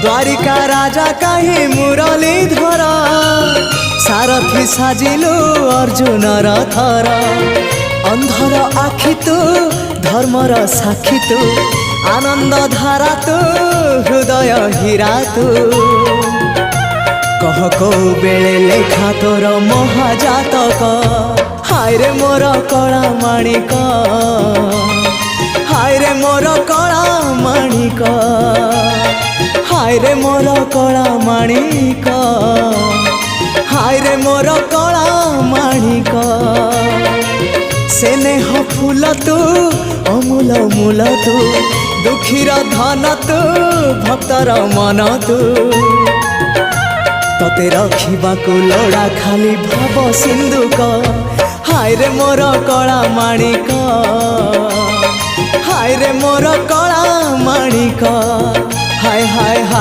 द्वारिका राजा कहीं मुरलीधर सारथी साजिलु अर्जुनर थर अंधर आखि तू धर्मर साक्षी तू आनंद धारा तू हृदय हीरा तू कह को बेले लेखा तोर महाजातक हाय रे मोर कला माणिक हाय रे मोर कला माणिक हाय रे मोर कला माणिक हाय रे मोर कला माणिक स्नेह फूल तू अमूल मूल तू दुखीर धन तू भक्तर मन तू तते रखिबाकू लोड़ा खाली भाव सिंधुक हाय रे मोर कला माणिक हाय रे मोर कला माणिक हाय हाय हाय।